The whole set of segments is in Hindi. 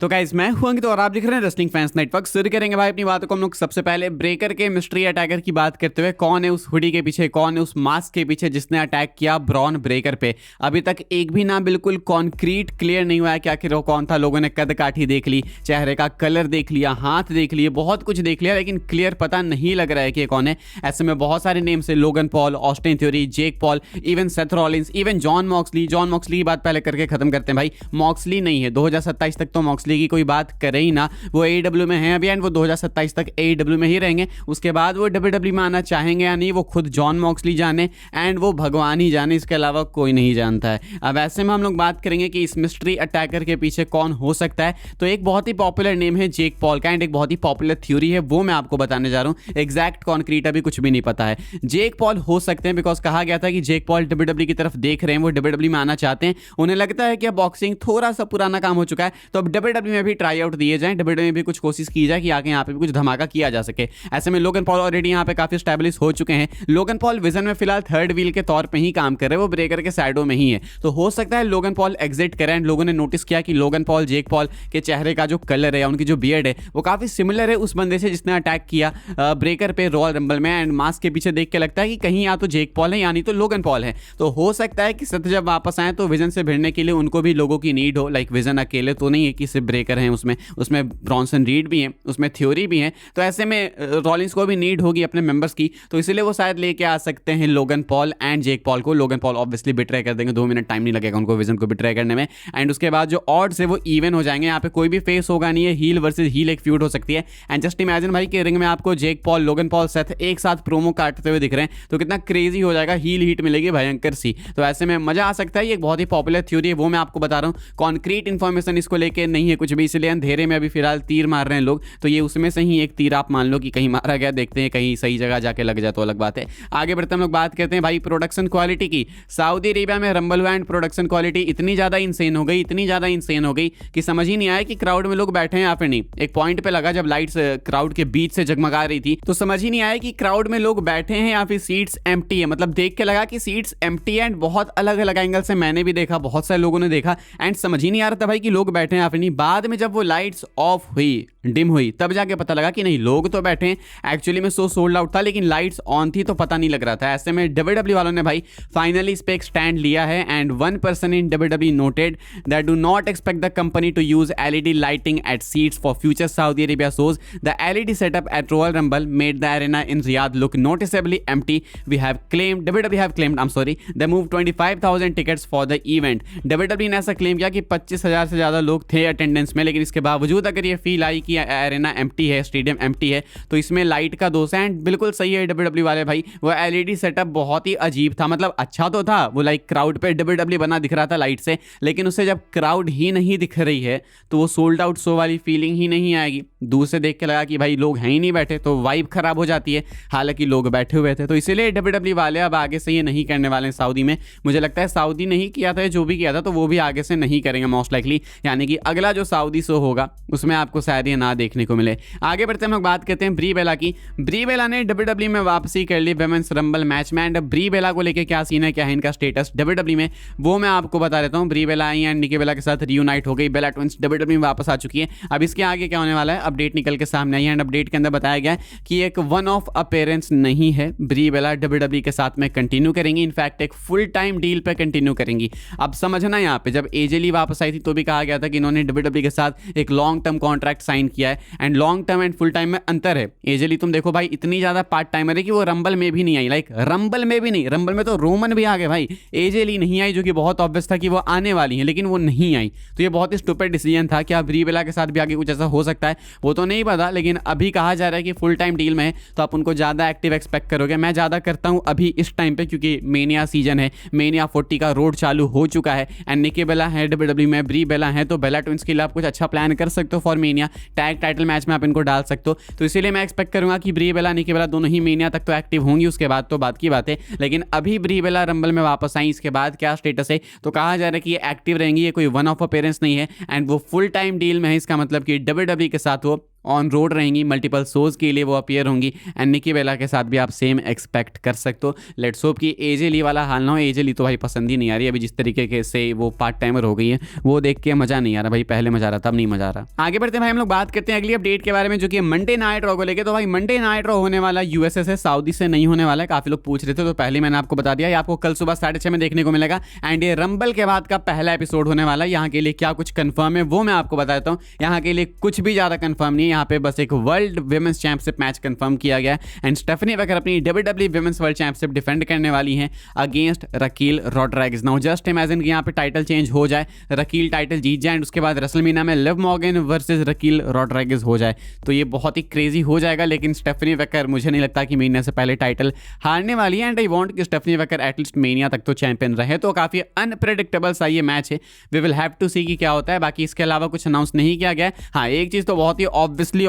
तो गाइस मैं हूं अंकित और आप देख रहे हैं रेसलिंग फैंस नेटवर्क। शुरू करेंगे भाई अपनी बातों को हम लोग सबसे पहले ब्रेकर के मिस्ट्री अटैकर की बात करते हुए। कौन है उस हुडी के पीछे, कौन है उस मास्क के पीछे जिसने अटैक किया ब्रॉन ब्रेकर पे? अभी तक एक भी नाम बिल्कुल कॉन्क्रीट क्लियर नहीं हुआ है कि आखिर वो कौन था। लोगों ने कद काठी देख ली, चेहरे का कलर देख लिया, हाथ देख लिए, बहुत कुछ देख लिया, लेकिन क्लियर पता नहीं लग रहा है कि कौन है। ऐसे में बहुत सारे नेम्स है, Logan Paul, Austin theory, Jake Paul, even Seth Rollins, even John Moxley की बात पहले करके खत्म करते हैं भाई। मॉक्सली नहीं है, 2027 तक तो मॉक्सली की कोई बात करे ही ना। वो AEW में हैं अभी एंड वो 2027 तक AEW में ही रहेंगे। उसके बाद वो WWE में आना चाहेंगे या नहीं वो खुद जॉन मॉक्सली जाने एंड वो भगवान ही जाने, इसके अलावा कोई नहीं जानता है। अब ऐसे में हम लोग बात करेंगे कि इस मिस्ट्री अटैकर के पीछे कौन हो सकता है। तो एक बहुत ही पॉपुलर नेम है जेक पॉल का एंड एक बहुत ही पॉपुलर थ्योरी है, वो मैं आपको बताने जा रहा हूँ। एग्जैक्ट कॉन्क्रीट अभी कुछ भी नहीं पता है। जेक पॉल हो सकते हैं बिकॉज कहा गया था कि जेक पॉल WWE की तरफ देख रहे हैं, वो WWE में आना चाहते हैं। उन्हें लगता है कि अब बॉक्सिंग थोड़ा सा पुराना काम हो चुका है, तो अब WWE में भी ट्राई आउट दिए जाएं, WWE में भी कुछ कोशिश की जाए कि आगे यहाँ पे भी कुछ धमाका किया जा सके। ऐसे में लोगन पॉल ऑलरेडी यहाँ पे काफी स्टैब्लिश हो चुके हैं। लोगन पॉल विजन में फिलहाल थर्ड व्हील के तौर पे ही काम कर रहे हैं, वो ब्रेकर के साइडों में ही है। तो हो सकता है लोगन पॉल एग्जिट करें एंड लोगों ने नोटिस किया कि लोगन पॉल जेक पॉल के चेहरे का जो कलर है, उनकी जो बियर्ड है, वो काफी सिमिलर है उस बंदे से जिसने अटैक किया ब्रेकर पे रॉयल रंबल में। एंड मास्क के पीछे देख के लगता है कि कहीं या तो जेक पॉल है या नहीं तो लोगन पॉल है। तो हो सकता है कि सत्य जब वापस आए तो विजन से भिड़ने के लिए उनको भी लोगों की नीड हो। लाइक विजन अकेले तो नहीं है कि सिर्फ ब्रेकर हैं, उसमें ब्रॉन्सन रीड भी है, उसमें थ्योरी भी है। तो ऐसे में रॉलिंस को भी नीड होगी अपने मेंबर्स की, तो इसीलिए वो शायद लेके आ सकते हैं Logan Paul and Jake Paul को। लोगन पॉल ऑब्वियसली बिट्रे कर देंगे, 2 मिनट टाइम नहीं लगेगा उनको विजन को बिट्रे करने में। एंड उसके बाद जो ऑड्स है वो इवन हो जाएंगे। यहाँ पे कोई भी फेस होगा नहीं है, हील वर्सेस हील एक फ्यूड हो सकती है। एंड जस्ट इमेजिन भाई कि रिंग में आपको Jake Paul, Logan Paul, Seth एक साथ प्रोमो काटते हुए दिख रहे हैं, तो कितना क्रेजी हो जाएगा, हील हीट मिलेगी भयंकर सी। तो ऐसे में मजा आ सकता है। ये एक बहुत ही पॉपुलर थ्योरी है, वो मैं आपको बता रहा हूँ। कॉन्क्रीट इन्फॉर्मेशन इसको लेके नहीं है कुछ भी, इसलिए अंधेरे में अभी फिलहाल तीर मार रहे हैं लोग। तो ये उसमें से ही एक तीर आप मान लो कि कहीं मारा गया, देखते हैं कहीं सही जगह जाके लग जाए तो अलग बात है। आगे बढ़ते हम लोग बात करते हैं भाई प्रोडक्शन क्वालिटी की। सऊदी अरेबिया में रंबल एंड प्रोडक्शन क्वालिटी इतनी ज्यादा इंसेन हो गई कि समझ ही नहीं आया कि क्राउड में लोग बैठे हैं या फिर नहीं। एक पॉइंट पे लगा जब लाइट्स क्राउड के बीच से जगमगा रही थी, तो समझ ही नहीं आया कि क्राउड में लोग बैठे हैं या फिर सीट्स एम्प्टी है। मतलब देख के लगा कि सीट्स एम्प्टी है एंड बहुत अलग अलग एंगल से मैंने भी देखा, बहुत सारे लोगों ने देखा एंड समझ ही नहीं आ रहा था भाई कि लोग बैठे हैं या फिर नहीं। बाद में जब वो लाइट्स ऑफ हुई, डिम हुई, तब जाके पता लगा कि नहीं, लोग तो बैठे हैं। एक्चुअली में शो सोल्ड आउट था लेकिन लाइट्स ऑन थी तो पता नहीं लग रहा था। ऐसे में WWE वालों ने भाई फाइनली इस पे एक स्टैंड लिया है and one person in WWE noted that do not expect the company to use LED lighting at seats for future Saudi Arabia shows. The LED setup at Royal Rumble made the arena in Riyadh look noticeably empty. WWE have claimed, I'm sorry, they moved 25,000 tickets for the event. WWE ने ऐसा क्लेम किया कि 25,000 से ज़्यादा लोग थे अटेंडेंस में, लेकिन इसके बावजूद अगर ये फील आई कि एरेना एम्प्टी है, स्टेडियम एम्प्टी है, तो इसमें लाइट का दोष है। एंड बिल्कुल सही है WWE वाले भाई, वो LED सेटअप बहुत ही अजीब था। मतलब अच्छा तो था, वो लाइक क्राउड पे WWE बना दिख रहा था लाइट से, लेकिन उससे जब क्राउड ही नहीं दिख रही है तो वो सोल्ड आउट शो वाली फीलिंग ही नहीं आएगी। दूर से देख के लगा कि भाई लोग हैं ही नहीं बैठे, तो वाइब खराब हो जाती है। हालांकि लोग बैठे हुए थे, तो इसीलिए WWE वाले अब आगे से ये नहीं करने वाले हैं सऊदी में। मुझे लगता है सऊदी नहीं किया था, जो भी किया था तो वो भी आगे से नहीं करेंगे मोस्ट लाइकली। यानी कि अगला जो सऊदी शो होगा उसमें आपको शायद ये ना देखने को मिले। आगे बढ़ते हम लोग बात करते हैं ब्री बेला की। ब्री बेला ने WWE में वापसी कर ली विमेंस रंबल मैच में। एंड ब्री बेला को लेकर क्या सीन है, क्या है इनका स्टेटस WWE में, वो मैं आपको बता देता हूँ। ब्री बेला आई एंड निकी बेला के साथ रियूनाइट हो गई, बेला ट्विंस WWE में वापस आ चुकी है। अब इसके आगे क्या होने वाला है, अपडेट निकल के सामने आई है एंड अपडेट के अंदर बताया गया है कि एक वन ऑफ अपीयरेंस नहीं है, ब्री बेला WWE के साथ में कंटिन्यू करेंगी। इनफैक्ट एक फुल टाइम डील पे कंटिन्यू करेंगी। अब समझना, यहाँ पे जब AJ ली वापस आई थी तो भी कहा गया था कि इन्होंने WWE के साथ एक लॉन्ग टर्म कॉन्ट्रैक्ट साइन किया है। And long term and full time में अंतर है। AJ ली तुम देखो भाई इतनी ज्यादा पार्ट टाइमर है कि वो रंबल में भी नहीं आई। लाइक रंबल में भी नहीं, रंबल में तो रोमन भी आ गए भाई, AJ ली नहीं आई, जो कि बहुत ऑब्वियस था कि वो आने वाली है, लेकिन वो नहीं आई। तो ये बहुत ही स्टूपिड डिसीजन था। क्या ब्री बेला के साथ भी आगे कुछ ऐसा हो सकता है वो तो नहीं पता, लेकिन अभी कहा जा रहा है कि फुल टाइम डील में है तो आप उनको ज़्यादा एक्टिव एक्सपेक्ट करोगे। मैं ज़्यादा करता हूँ अभी इस टाइम पे, क्योंकि मेनिया सीजन है, मेनिया 40 का रोड चालू हो चुका है एंड निकी बेला है WWE में, ब्री बेला है, तो बेला ट्विंस के लिए आप कुछ अच्छा प्लान कर सकते हो for mania. Tag title match में आप इनको डाल सकते हो। तो इसीलिए मैं एक्सपेक्ट करूंगा कि ब्री बेला, निकी बेला दोनों ही मेनिया तक तो एक्टिव होंगी, उसके बाद तो बात की बात है। लेकिन अभी ब्री बेला रंबल में वापस आई, इसके बाद क्या स्टेटस है, तो कहा जा रहा है कि ये एक्टिव रहेंगी, ये कोई वन ऑफ अपीयरेंस नहीं है एंड वो फुल टाइम डील में है। इसका मतलब कि WWE के साथ वो ऑन रोड रहेंगी, मल्टीपल शोज के लिए वो अपीयर होंगी एंड निकी बेला के साथ भी आप सेम एक्सपेक्ट कर सकते हो। लेट्स होप कि एजे ली वाला हाल ना हो। एजे ली तो भाई पसंद ही नहीं आ रही अभी, जिस तरीके से वो पार्ट टाइमर हो गई है वो देख के मजा नहीं आ रहा भाई। पहले मजा आ रहा था, अब नहीं मजा आ रहा। आगे बढ़ते हैं भाई, हम लोग बात करते हैं अगली अपडेट के बारे में जो कि मंडे नाइट रॉ को लेकर। तो भाई मंडे नाइट रॉ होने वाला यूएसए से, सऊदी से नहीं होने वाला है। काफी लोग पूछ रहे थे तो पहले मैंने आपको बता दिया, आपको कल सुबह 6:30 में देखने को मिलेगा एंड ये रंबल के बाद का पहला एपिसोड होने वाला है। यहाँ के लिए क्या कुछ कंफर्म है वो मैं आपको बताता हूँ। यहाँ के लिए कुछ भी ज्यादा कंफर्म नहीं है, यहाँ पे बस एक world women's championship match confirm किया गया है एंड स्टेफनी वेकर अपनी WWE women's world championship defend करने वाली है against Raquel Rodriguez. Now just imagine कि यहाँ पे टाइटल चेंज हो जाए, रकील टाइटल जीत जाए एंड उसके बाद रेसलमेनिया में लिव मॉर्गन वर्सेस रकील रॉड्रिगेज हो जाए तो ये बहुत ही क्रेजी हो जाएगा। लेकिन स्टेफनी वेकर मुझे नहीं लगता कि महीने से पहले टाइटल हारने वाली है एंड आई वांट कि स्टेफनी वेकर एटलीस्ट मेनिया तक तो चैंपियन रहे। तो काफी अनप्रेडिक्टेबल सा ये मैच है, वी विल हैव टू सी कि क्या होता है। बाकी इसके अलावा कुछ अनाउंस नहीं किया गया है। हाँ, एक चीज तो बहुत ही ऑब्वियसली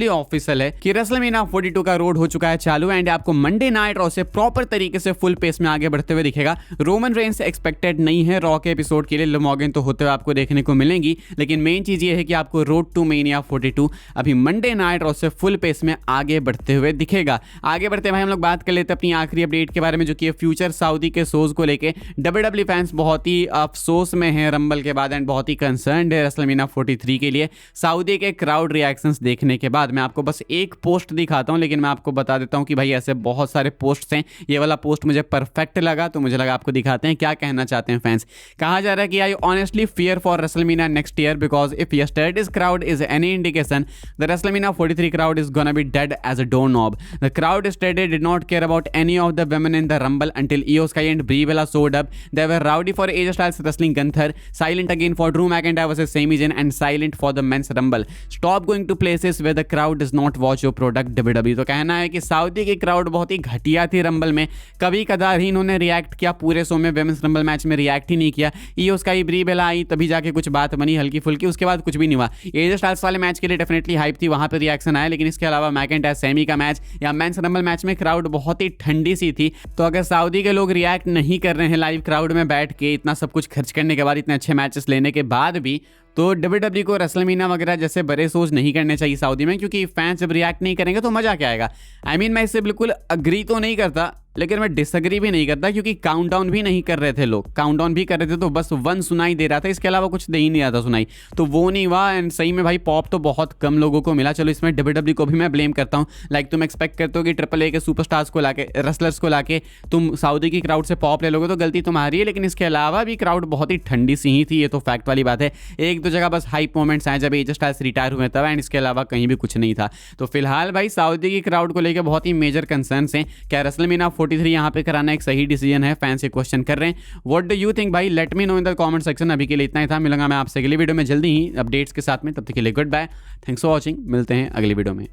ऑफिशियल है कि रेसलमेनिया 42 का रोड हो चुका है चालू एंड आपको मंडे नाइट रॉ से प्रॉपर तरीके से फुल पेस में आगे बढ़ते हुए दिखेगा। रोमन रेंस एक्सपेक्टेड नहीं है रॉ के एपिसोड के लिए, लिव मॉर्गन तो होते हुए आपको देखने को मिलेंगी, लेकिन मेन चीज ये है कि आपको रोड टू मेनिया 42 अभी मंडे नाइट रॉ से फुल पेस में आगे बढ़ते हुए दिखेगा। आगे बढ़ते भाई हम लोग बात कर लेते हैं अपनी आखिरी अपडेट के बारे में जो कि फ्यूचर सऊदी के शोज को लेके। WWE फैंस बहुत ही अफसोस में है रंबल के बाद एंड बहुत ही कंसर्न्ड है रेसलमेनिया 43 के लिए। सऊदी के क्राउड रिएक्शंस देखने के बाद मैं आपको बस एक पोस्ट दिखाता हूं, लेकिन मैं आपको बता देता हूं कि भाई ऐसे बहुत सारे पोस्ट्स हैं। ये वाला पोस्ट मुझे परफेक्ट लगा तो मुझे लगा आपको दिखाते हैं क्या कहना चाहते हैं फैंस। कहा जा रहा है कि I honestly fear for WrestleMania next year because if yesterday's crowd is any indication the WrestleMania 43 crowd is gonna be dead as a doorknob. The crowd yesterday did not care about any of the women in the Rumble until Io Sky and Brie Bella showed up. They were rowdy for AJ Styles wrestling Gunther, silent again for Drew McIntyre versus Sami Zayn and silent for the men's Rumble. Stop going to places where the crowd does not watch your product WWE. तो कहना है कि सऊदी की क्राउड बहुत ही घटिया थी रंबल में, कभी कदार ही इन्होंने रिएक्ट किया, पूरे शो में विमेंस रंबल मैच में रिएक्ट ही नहीं किया। Io Sky Brie Bella आई तभी जाके कुछ बात बनी हल्की फुल्की, उसके बाद कुछ भी नहीं हुआ। AJ Styles वाले मैच के लिए डेफिनेटली हाइप थी, वहां पे रिएक्शन आया, लेकिन इसके अलावा मैकिंटायर सेमी का मैच या मेंस रंबल मैच में क्राउड बहुत ही ठंडी सी थी। तो अगर सऊदी के लोग रिएक्ट नहीं कर रहे हैं लाइव क्राउड में बैठ के, इतना सब कुछ खर्च करने के बाद, इतने अच्छे मैचेस लेने के बाद भी, तो WWE को रेसलमेनिया वगैरह जैसे बड़े शोज नहीं करने चाहिए सऊदी में, क्योंकि फैंस जब रिएक्ट नहीं करेंगे तो मजा क्या आएगा। आई मीन मैं इससे बिल्कुल अग्री तो नहीं करता, लेकिन मैं डिसएग्री भी नहीं करता, क्योंकि काउंटडाउन भी नहीं कर रहे थे लोग, काउंटडाउन भी कर रहे थे तो बस 1 सुनाई दे रहा था, इसके अलावा कुछ दे ही नहीं रहा था सुनाई, तो वो नहीं हुआ एंड सही में भाई पॉप तो बहुत कम लोगों को मिला। चलो इसमें WWE को भी मैं ब्लेम करता हूँ। लाइक तुम एक्सपेक्ट करते हो कि AAA के सुपरस्टार्स को लाके, रेसलर्स को लाके तुम सऊदी की क्राउड से पॉप ले लोगे तो गलती तुम्हारी है, लेकिन इसके अलावा भी क्राउड बहुत ही ठंडी सी ही थी, ये तो फैक्ट वाली बात है। एक दो जगह बस हाइप मोमेंट्स आए जब AJ स्टाइल्स रिटायर हुए तब एंड इसके अलावा कहीं भी कुछ नहीं था। तो फिलहाल भाई सऊदी की क्राउड को लेकर बहुत ही मेजर कंसर्न्स हैं। क्या रेसलमेनिया 43 यहाँ पे कराना एक सही डिसीजन है? फैंस ये क्वेश्चन कर रहे हैं। व्हाट डू यू थिंक भाई? Let me know in the comment section. अभी के लिए इतना ही था, मिलूंगा मैं आपसे अगली वीडियो में जल्दी ही अपडेट्स के साथ में, तब तक के लिए goodbye, thanks for watching, मिलते हैं अगली वीडियो में।